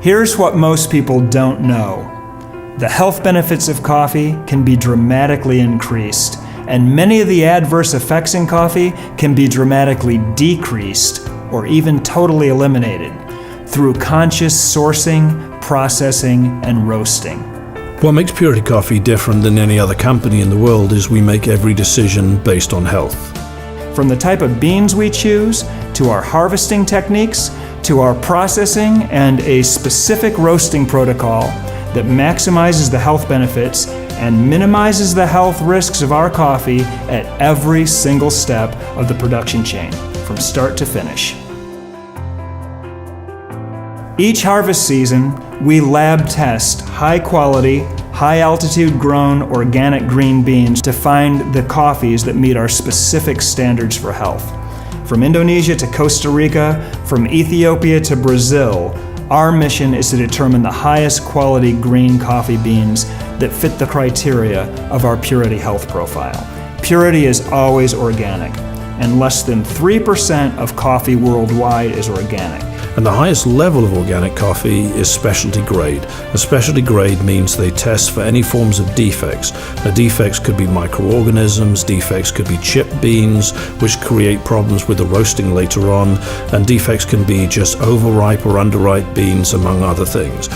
Here's what most people don't know. The health benefits of coffee can be dramatically increased, and many of the adverse effects in coffee can be dramatically decreased or even totally eliminated through conscious sourcing, processing, and roasting. What makes Purity Coffee different than any other company in the world is we make every decision based on health. From the type of beans we choose, to our harvesting techniques, to our processing and a specific roasting protocol that maximizes the health benefits and minimizes the health risks of our coffee at every single step of the production chain, from start to finish. Each harvest season, we lab test high-quality, high-altitude grown organic green beans to find the coffees that meet our specific standards for health. From Indonesia to Costa Rica, from Ethiopia to Brazil, our mission is to determine the highest quality green coffee beans that fit the criteria of our Purity health profile. Purity is always organic, and less than 3% of coffee worldwide is organic. And the highest level of organic coffee is specialty grade. A specialty grade means they test for any forms of defects. Now, defects could be microorganisms, defects could be chip beans, which create problems with the roasting later on, and defects can be just overripe or underripe beans, among other things.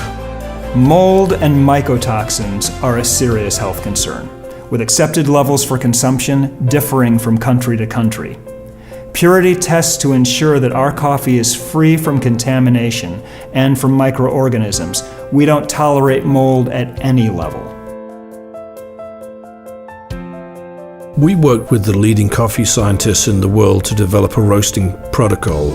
Mold and mycotoxins are a serious health concern, with accepted levels for consumption differing from country to country. Purity tests to ensure that our coffee is free from contamination and from microorganisms. We don't tolerate mold at any level. We worked with the leading coffee scientists in the world to develop a roasting protocol.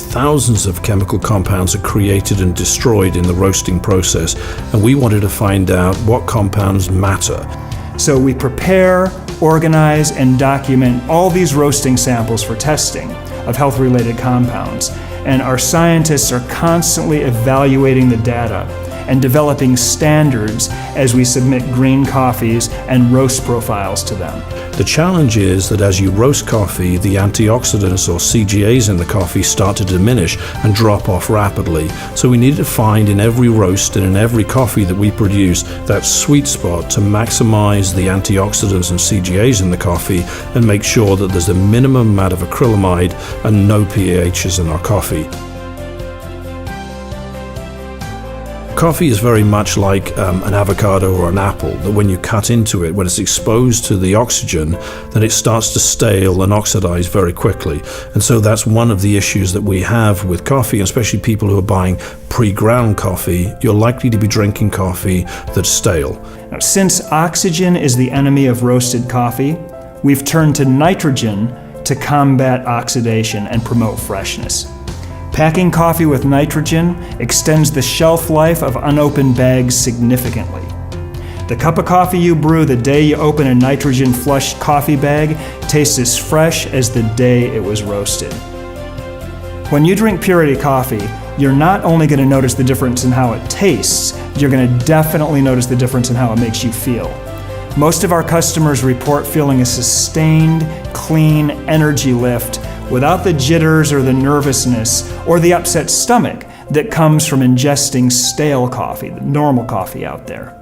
Thousands of chemical compounds are created and destroyed in the roasting process, and we wanted to find out what compounds matter. So we prepare, organize, and document all these roasting samples for testing of health-related compounds. And our scientists are constantly evaluating the data and developing standards as we submit green coffees and roast profiles to them. The challenge is that as you roast coffee, the antioxidants or CGAs in the coffee start to diminish and drop off rapidly. So we need to find in every roast and in every coffee that we produce that sweet spot to maximize the antioxidants and CGAs in the coffee and make sure that there's a minimum amount of acrylamide and no PAHs in our coffee. Coffee is very much like an avocado or an apple, that when you cut into it, when it's exposed to the oxygen, then it starts to stale and oxidize very quickly. And so that's one of the issues that we have with coffee, especially people who are buying pre-ground coffee. You're likely to be drinking coffee that's stale. Now, since oxygen is the enemy of roasted coffee, we've turned to nitrogen to combat oxidation and promote freshness. Packing coffee with nitrogen extends the shelf life of unopened bags significantly. The cup of coffee you brew the day you open a nitrogen-flushed coffee bag tastes as fresh as the day it was roasted. When you drink Purity coffee, you're not only going to notice the difference in how it tastes, you're going to definitely notice the difference in how it makes you feel. Most of our customers report feeling a sustained, clean energy lift without the jitters or the nervousness or the upset stomach that comes from ingesting stale coffee, the normal coffee out there.